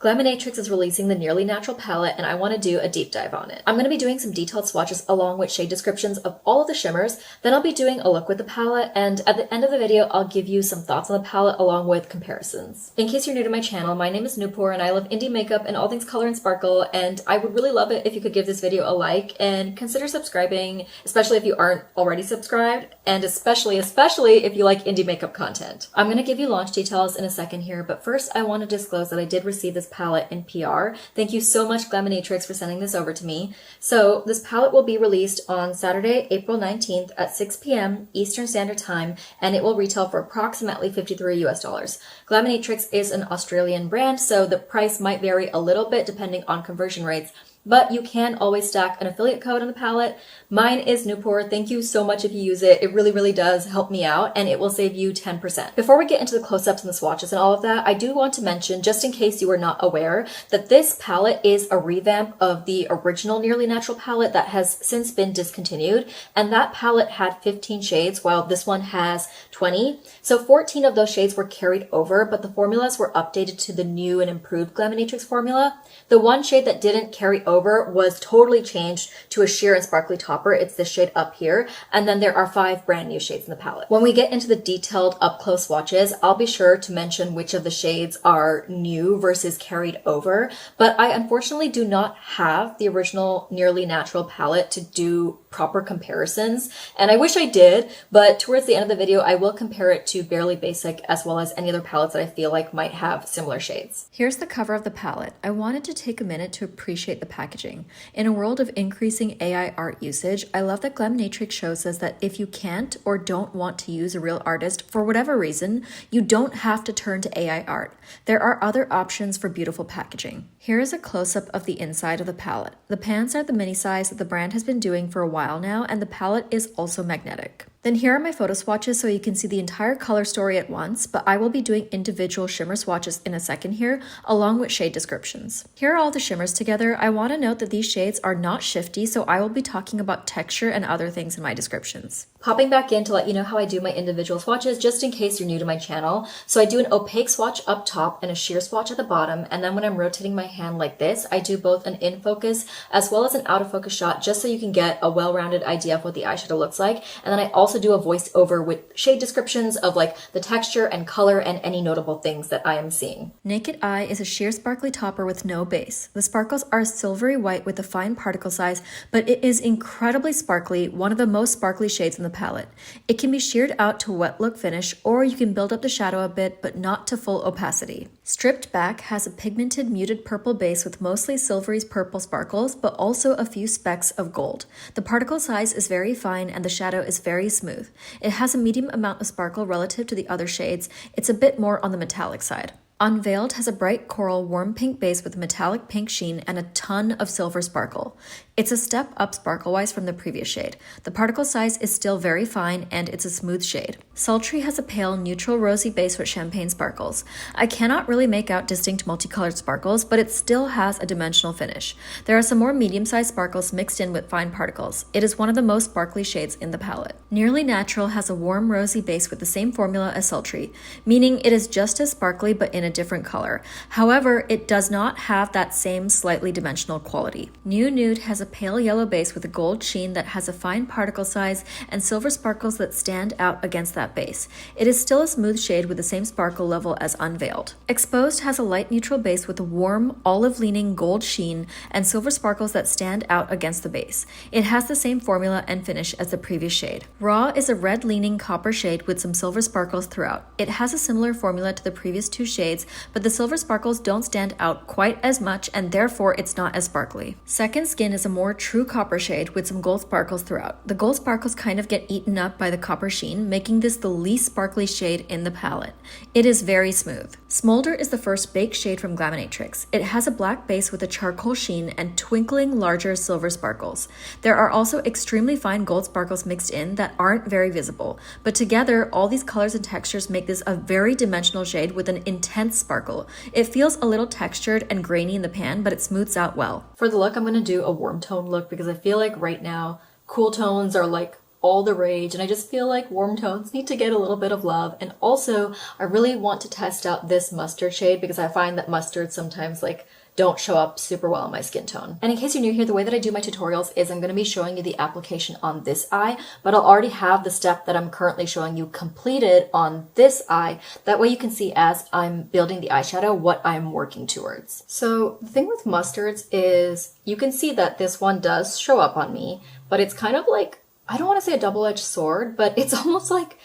Glaminatrix is releasing the Nearly Natural palette and I want to do a deep dive on it. I'm going to be doing some detailed swatches along with shade descriptions of all of the shimmers, then I'll be doing a look with the palette, and at the end of the video I'll give you some thoughts on the palette along with comparisons. In case you're new to my channel, my name is Noopur and I love indie makeup and all things color and sparkle, and I would really love it if you could give this video a like and consider subscribing, especially if you aren't already subscribed, and especially if you like indie makeup content. I'm going to give you launch details in a second here, but first I want to disclose that I did receive this palette in PR. Thank you so much, Glaminatrix, for sending this over to me. So this palette will be released on Saturday, April 19th at 6 p.m. Eastern Standard Time, and it will retail for approximately $53 US. Glaminatrix is an Australian brand, so the price might vary a little bit depending on conversion rates, but you can always stack an affiliate code on the palette. Mine is Noopur. Thank you so much if you use it. It really does help me out, and it will save you 10%. Before we get into the close-ups and the swatches and all of that, I do want to mention, just in case you are not aware, that this palette is a revamp of the original Nearly Natural palette that has since been discontinued, and that palette had 15 shades while this one has 20. So 14 of those shades were carried over, but the formulas were updated to the new and improved Glaminatrix formula. The one shade that didn't carry over was totally changed to a sheer and sparkly topper. It's this shade up here, and then there are 5 brand new shades in the palette. When we get into the detailed up-close swatches, I'll be sure to mention which of the shades are new versus carried over, but I unfortunately do not have the original Nearly Natural palette to do proper comparisons, and I wish I did, but towards the end of the video I will compare it to Barely Basic as well as any other palettes that I feel like might have similar shades. Here's the cover of the palette. I wanted to take a minute to appreciate the packaging. In a world of increasing AI art usage, I love that Glaminatrix shows us that if you can't or don't want to use a real artist for whatever reason, you don't have to turn to AI art. There are other options for beautiful packaging. Here is a close-up of the inside of the palette. The pans are the mini size that the brand has been doing for a while now, and the palette is also magnetic. Then here are my photo swatches so you can see the entire color story at once, but I will be doing individual shimmer swatches in a second here, along with shade descriptions. Here are all the shimmers together. I want to note that these shades are not shifty, so I will be talking about texture and other things in my descriptions. Popping back in to let you know how I do my individual swatches, just in case you're new to my channel. So I do an opaque swatch up top and a sheer swatch at the bottom, and then when I'm rotating my hand like this, I do both an in focus as well as an out of focus shot, just so you can get a well-rounded idea of what the eyeshadow looks like. And then I also do a voiceover with shade descriptions of like the texture and color and any notable things that I am seeing. Naked Eye is a sheer sparkly topper with no base. The sparkles are silvery white with a fine particle size, but it is incredibly sparkly, one of the most sparkly shades in the palette. It can be sheared out to a wet look finish, or you can build up the shadow a bit, but not to full opacity. Stripped Back has a pigmented muted purple base with mostly silvery purple sparkles, but also a few specks of gold. The particle size is very fine and the shadow is very smooth. It has a medium amount of sparkle relative to the other shades. It's a bit more on the metallic side. Unveiled has a bright coral warm pink base with a metallic pink sheen and a ton of silver sparkle. It's a step up sparkle-wise from the previous shade. The particle size is still very fine and it's a smooth shade. Sultry has a pale neutral rosy base with champagne sparkles. I cannot really make out distinct multicolored sparkles, but it still has a dimensional finish. There are some more medium-sized sparkles mixed in with fine particles. It is one of the most sparkly shades in the palette. Nearly Natural has a warm rosy base with the same formula as Sultry, meaning it is just as sparkly but in a different color. However, it does not have that same slightly dimensional quality. New Nude has a pale yellow base with a gold sheen that has a fine particle size and silver sparkles that stand out against that base. It is still a smooth shade with the same sparkle level as Unveiled. Exposed has a light neutral base with a warm olive-leaning gold sheen and silver sparkles that stand out against the base. It has the same formula and finish as the previous shade. Raw is a red-leaning copper shade with some silver sparkles throughout. It has a similar formula to the previous 2 shades, but the silver sparkles don't stand out quite as much and therefore it's not as sparkly. Second Skin is a more true copper shade with some gold sparkles throughout. The gold sparkles kind of get eaten up by the copper sheen, making this the least sparkly shade in the palette. It is very smooth. Smolder is the first baked shade from Glaminatrix. It has a black base with a charcoal sheen and twinkling larger silver sparkles. There are also extremely fine gold sparkles mixed in that aren't very visible, but together all these colors and textures make this a very dimensional shade with an intense sparkle. It feels a little textured and grainy in the pan, but it smooths out well. For the look, I'm going to do a warm tone look because I feel like right now cool tones are like all the rage, and I just feel like warm tones need to get a little bit of love. And also, I really want to test out this mustard shade because I find that mustard sometimes like don't show up super well on my skin tone. And in case you're new here, the way that I do my tutorials is I'm going to be showing you the application on this eye, but I'll already have the step that I'm currently showing you completed on this eye. That way you can see as I'm building the eyeshadow what I'm working towards. So the thing with mustards is you can see that this one does show up on me, but it's kind of like, I don't want to say a double-edged sword, but it's almost like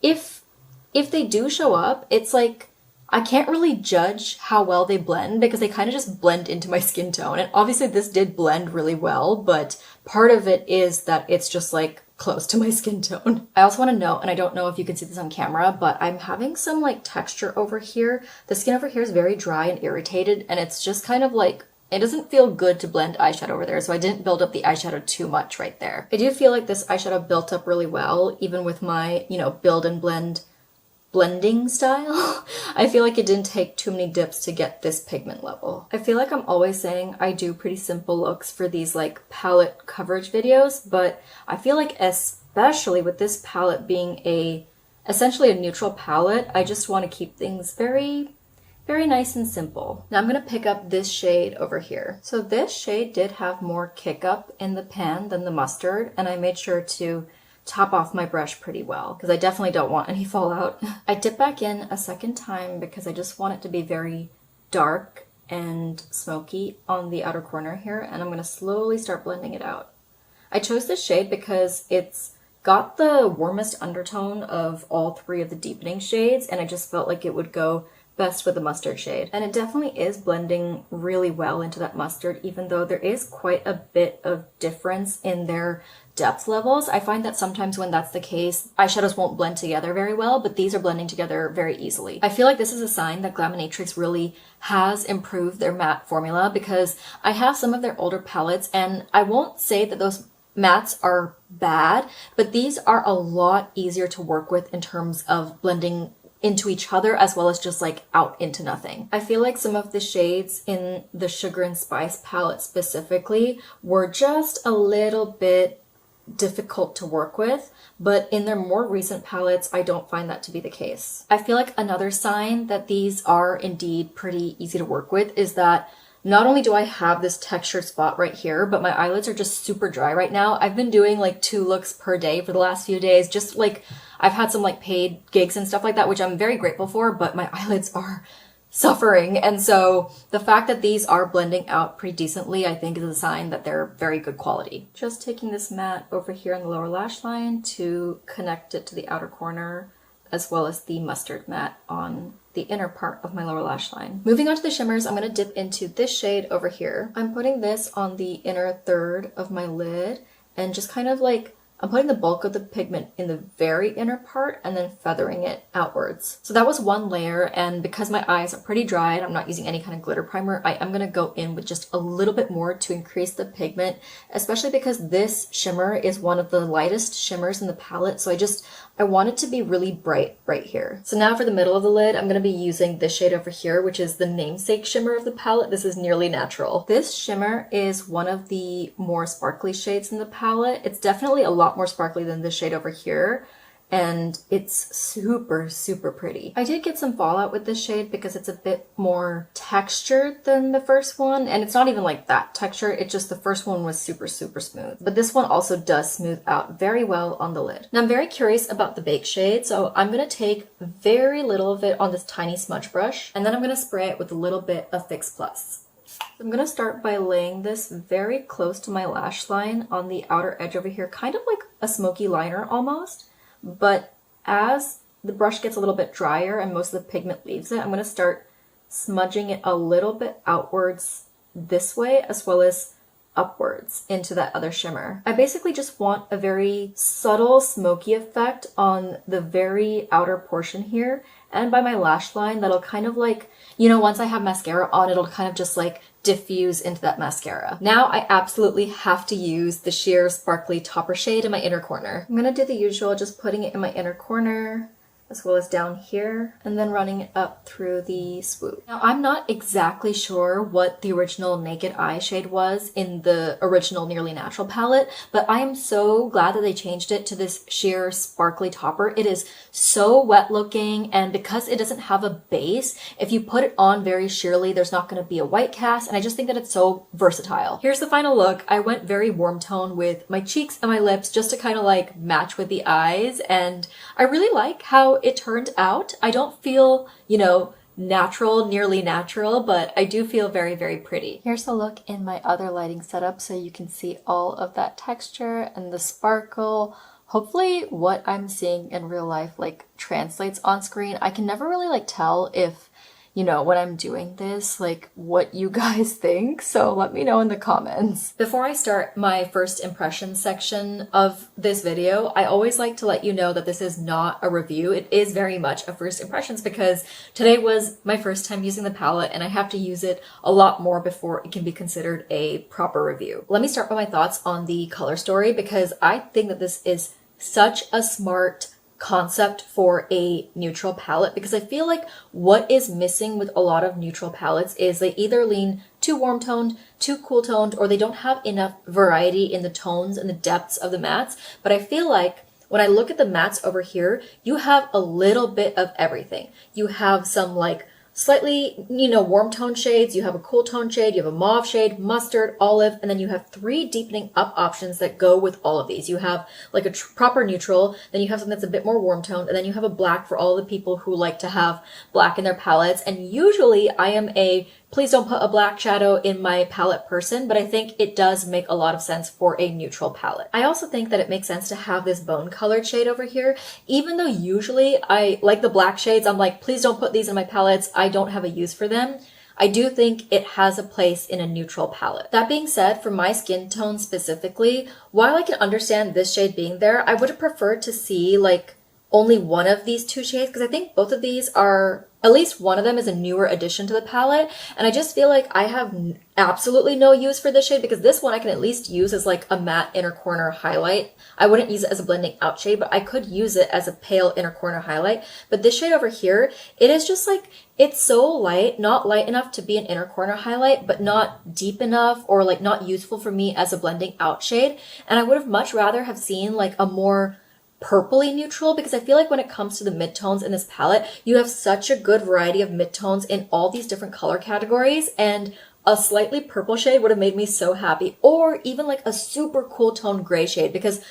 if they do show up, it's like I can't really judge how well they blend because they kind of just blend into my skin tone. And obviously this did blend really well, but part of it is that it's just like close to my skin tone. I also want to note, and I don't know if you can see this on camera, but I'm having some like texture over here. The skin over here is very dry and irritated, and it's just kind of like, it doesn't feel good to blend eyeshadow over there, so I didn't build up the eyeshadow too much right there. I do feel like this eyeshadow built up really well, even with my, you know, build and blending style. I feel like it didn't take too many dips to get this pigment level. I feel like I'm always saying I do pretty simple looks for these like palette coverage videos, but I feel like especially with this palette being essentially a neutral palette, I just want to keep things very nice and simple. Now I'm going to pick up this shade over here. So this shade did have more kick up in the pan than the mustard, and I made sure to top off my brush pretty well because I definitely don't want any fallout. I dip back in a second time because I just want it to be very dark and smoky on the outer corner here, and I'm going to slowly start blending it out. I chose this shade because it's got the warmest undertone of all three of the deepening shades, and I just felt like it would go best with the mustard shade. And it definitely is blending really well into that mustard, even though there is quite a bit of difference in their depth levels. I find that sometimes when that's the case, eyeshadows won't blend together very well, but these are blending together very easily. I feel like this is a sign that Glaminatrix really has improved their matte formula because I have some of their older palettes, and I won't say that those mattes are bad, but these are a lot easier to work with in terms of blending into each other as well as just like out into nothing. I feel like some of the shades in the Sugar and Spice palette specifically were just a little bit difficult to work with, but in their more recent palettes, I don't find that to be the case. I feel like another sign that these are indeed pretty easy to work with is that not only do I have this textured spot right here, but my eyelids are just super dry right now. I've been doing like 2 looks per day for the last few days, just like I've had some like paid gigs and stuff like that, which I'm very grateful for, but my eyelids are suffering. And so the fact that these are blending out pretty decently, I think is a sign that they're very good quality. Just taking this matte over here on the lower lash line to connect it to the outer corner, as well as the mustard matte on the inner part of my lower lash line. Moving on to the shimmers, I'm going to dip into this shade over here. I'm putting this on the inner third of my lid and just kind of like, I'm putting the bulk of the pigment in the very inner part and then feathering it outwards. So that was one layer, and because my eyes are pretty dry and I'm not using any kind of glitter primer, I am going to go in with just a little bit more to increase the pigment, especially because this shimmer is one of the lightest shimmers in the palette, so I want it to be really bright right here. So now for the middle of the lid, I'm going to be using this shade over here, which is the namesake shimmer of the palette. This is Nearly Natural. This shimmer is one of the more sparkly shades in the palette. It's definitely a lot more sparkly than this shade over here, and it's super, super pretty. I did get some fallout with this shade because it's a bit more textured than the first one, and it's not even like that texture, it's just the first one was super, super smooth. But this one also does smooth out very well on the lid. Now I'm very curious about the Bake shade, so I'm going to take very little of it on this tiny smudge brush, and then I'm going to spray it with a little bit of Fix Plus. I'm going to start by laying this very close to my lash line on the outer edge over here, kind of like a smoky liner almost. But as the brush gets a little bit drier and most of the pigment leaves it, I'm going to start smudging it a little bit outwards this way as well as upwards into that other shimmer. I basically just want a very subtle smoky effect on the very outer portion here, and by my lash line that'll kind of like, you know, once I have mascara on, it'll kind of just like diffuse into that mascara. Now I absolutely have to use the sheer sparkly topper shade in my inner corner. I'm gonna do the usual, just putting it in my inner corner, as well as down here, and then running it up through the swoop. Now, I'm not exactly sure what the original Naked Eye shade was in the original Nearly Natural palette, but I am so glad that they changed it to this sheer sparkly topper. It is so wet looking, and because it doesn't have a base, if you put it on very sheerly, there's not going to be a white cast, and I just think that it's so versatile. Here's the final look. I went very warm tone with my cheeks and my lips just to kind of like match with the eyes, and I really like how it turned out. I don't feel, you know, natural, nearly natural, but I do feel very, very pretty. Here's a look in my other lighting setup so you can see all of that texture and the sparkle. Hopefully what I'm seeing in real life like translates on screen. I can never really like tell if, you know, when I'm doing this, like what you guys think. So let me know in the comments. Before I start my first impression section of this video, I always like to let you know that this is not a review. It is very much a first impressions because today was my first time using the palette and I have to use it a lot more before it can be considered a proper review. Let me start with my thoughts on the color story because I think that this is such a smart concept for a neutral palette because I feel like what is missing with a lot of neutral palettes is they either lean too warm toned, too cool toned, or they don't have enough variety in the tones and the depths of the mattes. But I feel like when I look at the mattes over here, you have a little bit of everything. You have some like slightly, you know, warm tone shades, you have a cool tone shade, you have a mauve shade, mustard, olive, and then you have 3 deepening up options that go with all of these. You have like a proper neutral, then you have something that's a bit more warm toned, and then you have a black for all the people who like to have black in their palettes. And usually I am a please don't put a black shadow in my palette person, but I think it does make a lot of sense for a neutral palette. I also think that it makes sense to have this bone colored shade over here, even though usually I like the black shades. I'm like, please don't put these in my palettes. I don't have a use for them. I do think it has a place in a neutral palette. That being said, for my skin tone specifically, while I can understand this shade being there, I would have preferred to see like only one of these 2 shades because I think both of these are, at least one of them is a newer addition to the palette, and I just feel like I have absolutely no use for this shade because this one I can at least use as like a matte inner corner highlight. I wouldn't use it as a blending out shade, but I could use it as a pale inner corner highlight. But this shade over here, it is just like, it's so light, not light enough to be an inner corner highlight, but not deep enough or like not useful for me as a blending out shade. And I would have much rather have seen like a more purpley neutral because I feel like when it comes to the midtones in this palette, you have such a good variety of midtones in all these different color categories, and a slightly purple shade would have made me so happy, or even like a super cool tone gray shade because,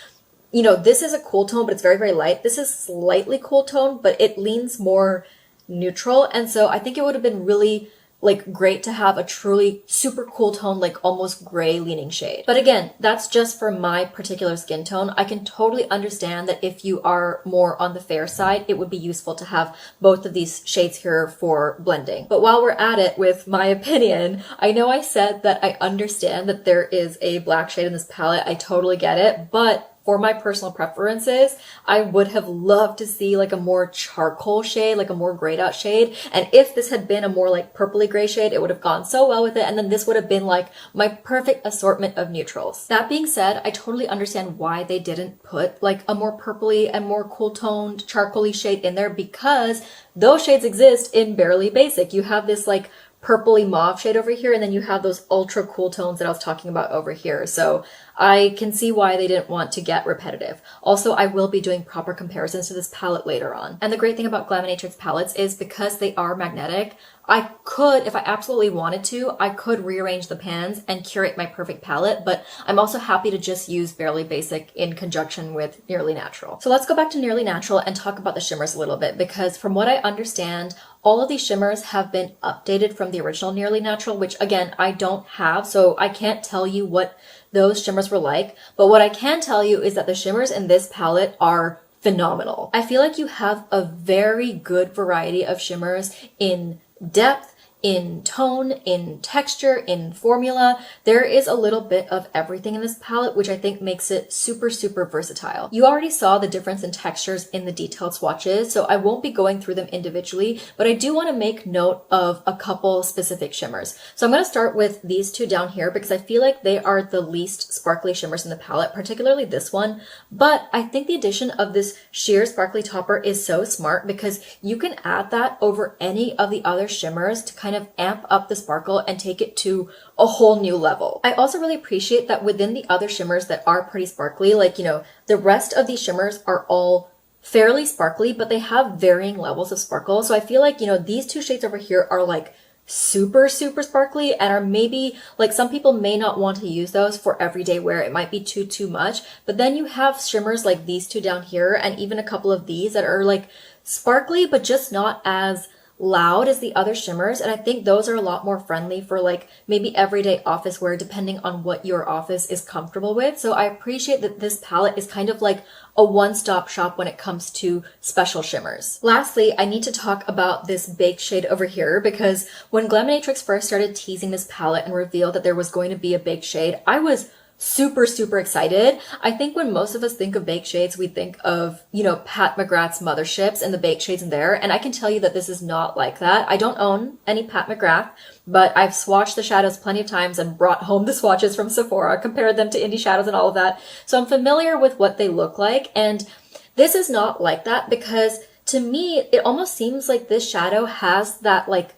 you know, this is a cool tone, but it's very, very light. This is slightly cool tone, but it leans more neutral, and so I think it would have been really like great to have a truly super cool tone, like almost gray leaning shade. But again, that's just for my particular skin tone. I can totally understand that if you are more on the fair side, it would be useful to have both of these shades here for blending. But while we're at it with my opinion, I know I said that I understand that there is a black shade in this palette. I totally get it, but for my personal preferences, I would have loved to see like a more charcoal shade, like a more grayed out shade. And if this had been a more like purpley gray shade, it would have gone so well with it. And then this would have been like my perfect assortment of neutrals. That being said, I totally understand why they didn't put like a more purpley and more cool toned charcoaly shade in there because those shades exist in Barely Basic. You have this like purpley mauve shade over here, and then you have those ultra cool tones that I was talking about over here. So I can see why they didn't want to get repetitive. Also, I will be doing proper comparisons to this palette later on. And the great thing about Glaminatrix palettes is because they are magnetic, I could, if I absolutely wanted to, I could rearrange the pans and curate my perfect palette, but I'm also happy to just use Barely Basic in conjunction with Nearly Natural. So let's go back to Nearly Natural and talk about the shimmers a little bit, because from what I understand, all of these shimmers have been updated from the original Nearly Natural, which again, I don't have, so I can't tell you what those shimmers were like, but what I can tell you is that the shimmers in this palette are phenomenal. I feel like you have a very good variety of shimmers in depth, in tone, in texture, in formula. There is a little bit of everything in this palette, which I think makes it super, super versatile. You already saw the difference in textures in the detailed swatches, so I won't be going through them individually, but I do want to make note of a couple specific shimmers. So I'm going to start with these two down here because I feel like they are the least sparkly shimmers in the palette, particularly this one. But I think the addition of this sheer sparkly topper is so smart because you can add that over any of the other shimmers to kind of amp up the sparkle and take it to a whole new level. I also really appreciate that within the other shimmers that are pretty sparkly, like, you know, the rest of these shimmers are all fairly sparkly, but they have varying levels of sparkle. So I feel like, you know, these two shades over here are like super, super sparkly and are maybe like some people may not want to use those for everyday wear. It might be too much. But then you have shimmers like these two down here and even a couple of these that are like sparkly, but just not as loud as the other shimmers, and I think those are a lot more friendly for like maybe everyday office wear depending on what your office is comfortable with. So I appreciate that this palette is kind of like a one-stop shop when it comes to special shimmers. Lastly, I need to talk about this baked shade over here because when Glaminatrix first started teasing this palette and revealed that there was going to be a baked shade, I was super, super excited. I think when most of us think of baked shades, we think of, you know, Pat McGrath's Motherships and the baked shades in there. And I can tell you that this is not like that. I don't own any Pat McGrath, but I've swatched the shadows plenty of times and brought home the swatches from Sephora, compared them to indie shadows and all of that. So I'm familiar with what they look like. And this is not like that because to me, it almost seems like this shadow has that like,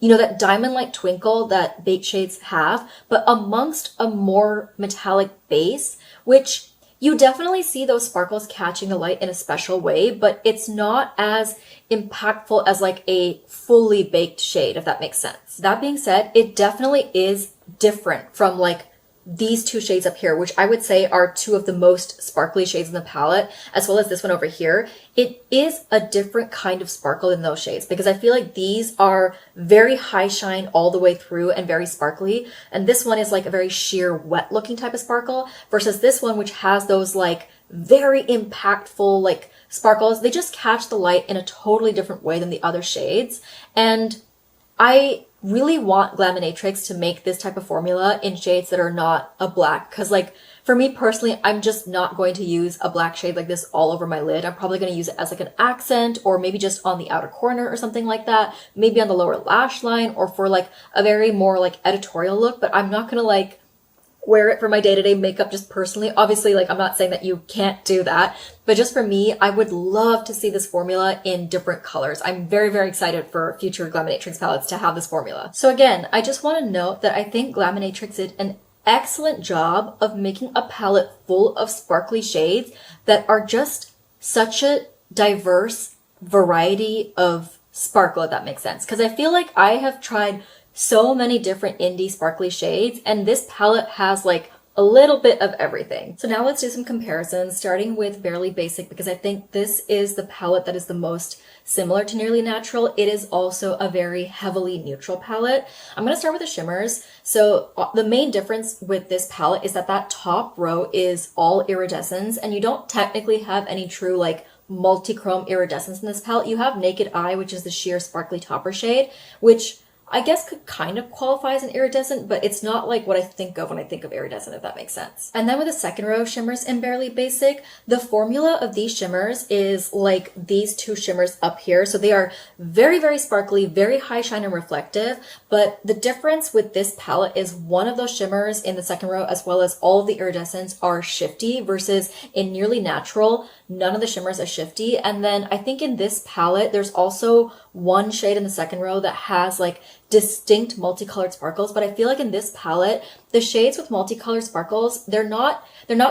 you know, that diamond-like twinkle that baked shades have, but amongst a more metallic base, which you definitely see those sparkles catching the light in a special way, but it's not as impactful as like a fully baked shade, if that makes sense. That being said, it definitely is different from like these two shades up here, which I would say are two of the most sparkly shades in the palette, as well as this one over here. It is a different kind of sparkle in those shades because I feel like these are very high shine all the way through and very sparkly. And this one is like a very sheer wet looking type of sparkle versus this one, which has those like very impactful like sparkles. They just catch the light in a totally different way than the other shades. And I really want Glaminatrix to make this type of formula in shades that are not a black, because like for me personally, I'm just not going to use a black shade like this all over my lid. I'm probably going to use it as like an accent or maybe just on the outer corner or something like that, maybe on the lower lash line or for like a very more like editorial look, but I'm not going to like wear it for my day-to-day makeup just personally. Obviously, like I'm not saying that you can't do that, but just for me, I would love to see this formula in different colors. I'm very, very excited for future Glaminatrix palettes to have this formula. So again, I just want to note that I think Glaminatrix did an excellent job of making a palette full of sparkly shades that are just such a diverse variety of sparkle, if that makes sense. Because I feel like I have tried so many different indie sparkly shades, and this palette has like a little bit of everything. So now let's do some comparisons, starting with Barely Basic, because I think this is the palette that is the most similar to Nearly Natural. It is also a very heavily neutral palette. I'm going to start with the shimmers. So the main difference with this palette is that that top row is all iridescence, and you don't technically have any true like multi-chrome iridescence in this palette. You have Naked Eye, which is the sheer sparkly topper shade, which I guess could kind of qualify as an iridescent, but it's not like what I think of when I think of iridescent, if that makes sense. And then with the second row of shimmers in Barely Basic, the formula of these shimmers is like these two shimmers up here. So they are very, very sparkly, very high shine and reflective. But the difference with this palette is one of those shimmers in the second row, as well as all of the iridescents, are shifty, versus in Nearly Natural, none of the shimmers are shifty. And then I think in this palette, there's also one shade in the second row that has like distinct multicolored sparkles, but I feel like in this palette, the shades with multicolored sparkles, they're not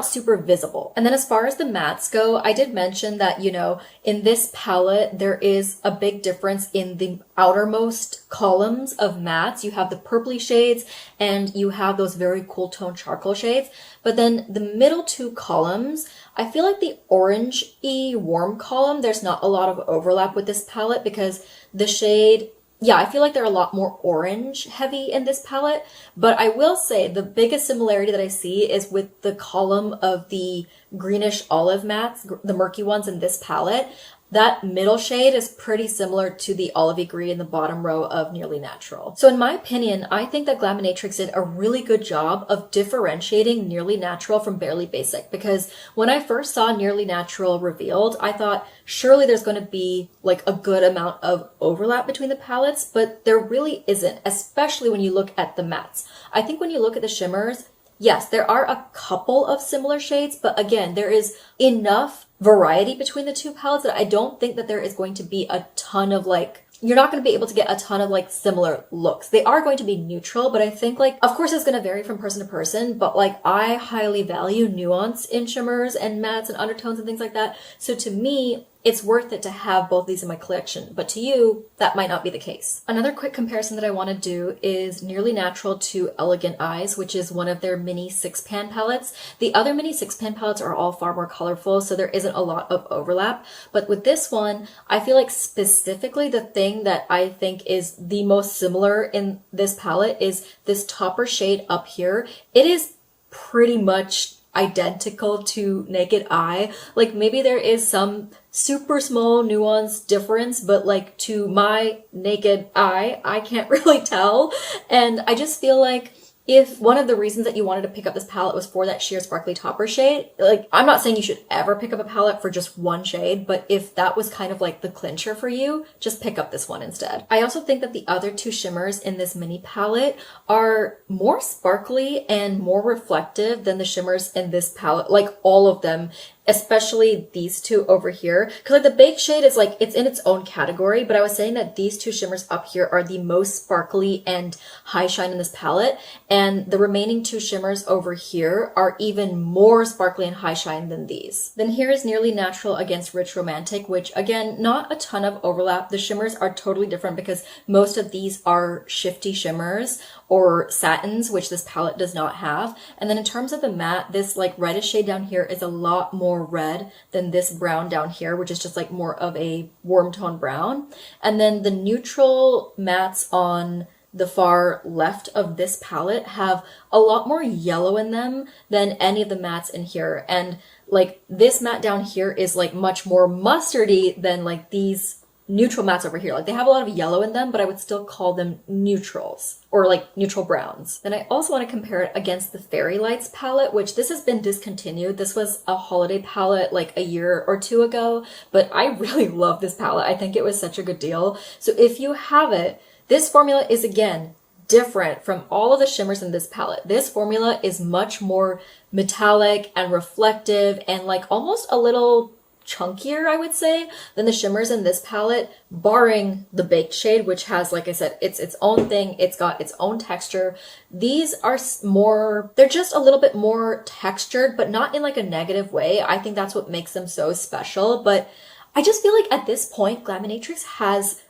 super visible. And then as far as the mattes go, I did mention that, you know, in this palette, there is a big difference in the outermost columns of mattes. You have the purpley shades and you have those very cool tone charcoal shades. But then the middle two columns, I feel like the orange-y warm column, there's not a lot of overlap with this palette because the shade, yeah, I feel like they're a lot more orange heavy in this palette, but I will say the biggest similarity that I see is with the column of the greenish olive mattes, the murky ones in this palette. that middle shade is pretty similar to the olivey green in the bottom row of Nearly Natural. So in my opinion, I think that Glaminatrix did a really good job of differentiating Nearly Natural from Barely Basic, because when I first saw Nearly Natural revealed, I thought surely there's going to be like a good amount of overlap between the palettes, but there really isn't, especially when you look at the mattes. I think when you look at the shimmers, yes, there are a couple of similar shades, but again, there is enough variety between the two palettes that I don't think that there is going to be a ton of like, you're not going to be able to get a ton of like similar looks. They are going to be neutral, but I think like, of course it's going to vary from person to person, but like I highly value nuance in shimmers and mattes and undertones and things like that. So to me, it's worth it to have both these in my collection, but to you, that might not be the case. Another quick comparison that I want to do is Nearly Natural to Elegant Eyes, which is one of their mini 6-pan palettes. The other mini 6-pan palettes are all far more colorful, so there isn't a lot of overlap. But with this one, I feel like specifically the thing that I think is the most similar in this palette is this topper shade up here. It is pretty much identical to Naked Eye. Like maybe there is some super small nuance difference, but like to my naked eye, I can't really tell. And I just feel like if one of the reasons that you wanted to pick up this palette was for that sheer sparkly topper shade, like I'm not saying you should ever pick up a palette for just one shade, but if that was kind of like the clincher for you, just pick up this one instead. I also think that the other two shimmers in this mini palette are more sparkly and more reflective than the shimmers in this palette, like all of them, especially these two over here. Because like the baked shade is like, it's in its own category, but I was saying that these two shimmers up here are the most sparkly and high shine in this palette, and the remaining two shimmers over here are even more sparkly and high shine than these. Then here is Nearly Natural against Rich Romantic, which again, not a ton of overlap. The shimmers are totally different because most of these are shifty shimmers or satins, which this palette does not have. And then in terms of the matte, this like reddish shade down here is a lot more red than this brown down here, which is just like more of a warm tone brown. And then the neutral mattes on the far left of this palette have a lot more yellow in them than any of the mattes in here. And like this matte down here is like much more mustardy than like these neutral mattes over here. Like they have a lot of yellow in them, but I would still call them neutrals or like neutral browns. Then I also want to compare it against the Fairy Lights palette, which this has been discontinued. This was a holiday palette like a year or two ago, but I really love this palette. I think it was such a good deal. So if you have it, this formula is again different from all of the shimmers in this palette. This formula is much more metallic and reflective and like almost a little chunkier, I would say, than the shimmers in this palette, barring the baked shade, which has, like I said, it's its own thing. It's got its own texture. These are more, they're just a little bit more textured, but not in like a negative way. I think that's what makes them so special. But I just feel like at this point, Glaminatrix has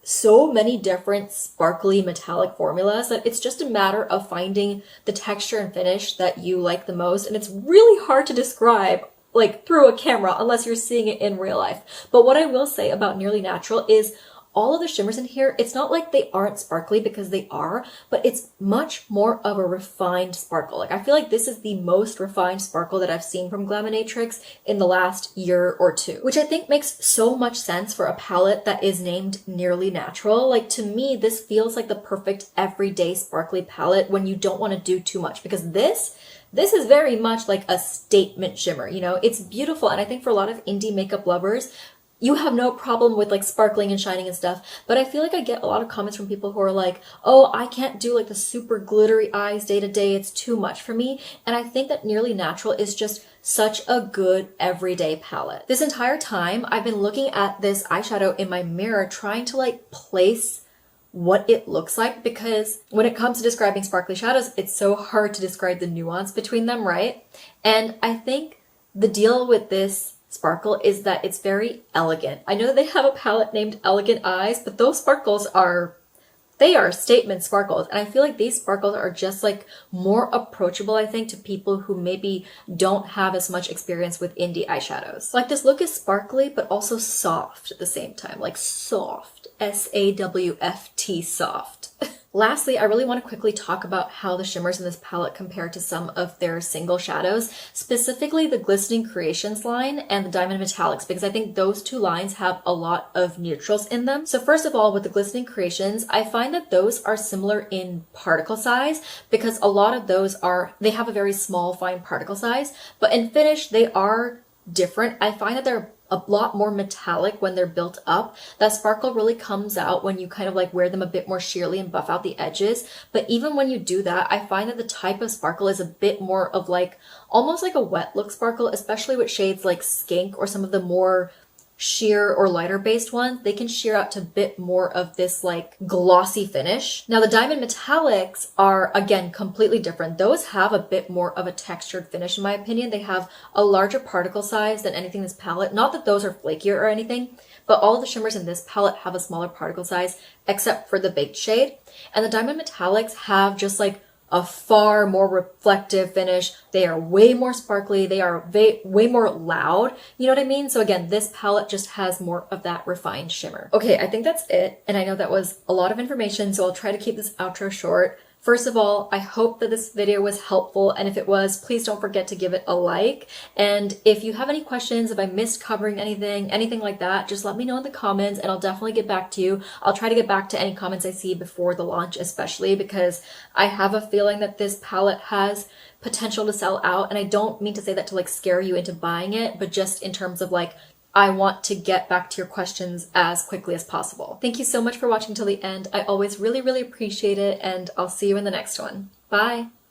so many different sparkly metallic formulas that it's just a matter of finding the texture and finish that you like the most. And it's really hard to describe like through a camera unless you're seeing it in real life. But what I will say about Nearly Natural is all of the shimmers in here, it's not like they aren't sparkly because they are, but it's much more of a refined sparkle. Like I feel like this is the most refined sparkle that I've seen from Glaminatrix in the last year or two, which I think makes so much sense for a palette that is named Nearly Natural. Like to me, this feels like the perfect everyday sparkly palette when you don't want to do too much, because this is very much like a statement shimmer, you know? It's beautiful, and I think for a lot of indie makeup lovers, you have no problem with like sparkling and shining and stuff, but I feel like I get a lot of comments from people who are like, oh, I can't do like the super glittery eyes day to day, it's too much for me. And I think that Nearly Natural is just such a good everyday palette. This entire time, I've been looking at this eyeshadow in my mirror, trying to like place what it looks like, because when it comes to describing sparkly shadows, it's so hard to describe the nuance between them, right? And I think the deal with this sparkle is that it's very elegant. I know that they have a palette named Elegant Eyes, but those sparkles are statement sparkles. And I feel like these sparkles are just like more approachable, I think, to people who maybe don't have as much experience with indie eyeshadows. Like this look is sparkly, but also soft at the same time, like soft, S-A-W-F-T, soft. Lastly, I really want to quickly talk about how the shimmers in this palette compare to some of their single shadows, specifically the Glistening Creations line and the Diamond Metallics, because I think those two lines have a lot of neutrals in them. So first of all, with the Glistening Creations, I find that those are similar in particle size because a lot of those they have a very small, fine particle size, but in finish, they are different. I find that they're a lot more metallic when they're built up. That sparkle really comes out when you kind of like wear them a bit more sheerly and buff out the edges. But even when you do that, I find that the type of sparkle is a bit more of like, almost like a wet look sparkle, especially with shades like Skink or some of the more sheer or lighter based ones. They can sheer out to a bit more of this like glossy finish. Now the Diamond Metallics are again completely different. Those have a bit more of a textured finish in my opinion. They have a larger particle size than anything in this palette. Not that those are flakier or anything, but all of the shimmers in this palette have a smaller particle size except for the Baked shade. And the Diamond Metallics have just like a far more reflective finish. They are way more sparkly. They are way more loud. You know what I mean? So again, this palette just has more of that refined shimmer. Okay, I think that's it. And I know that was a lot of information, so I'll try to keep this outro short. First of all, I hope that this video was helpful, and if it was, please don't forget to give it a like. And if you have any questions, if I missed covering anything like that, just let me know in the comments and I'll definitely get back to you. I'll try to get back to any comments I see before the launch, especially because I have a feeling that this palette has potential to sell out, and I don't mean to say that to like scare you into buying it, but just in terms of like, I want to get back to your questions as quickly as possible. Thank you so much for watching till the end. I always really, really appreciate it, and I'll see you in the next one. Bye!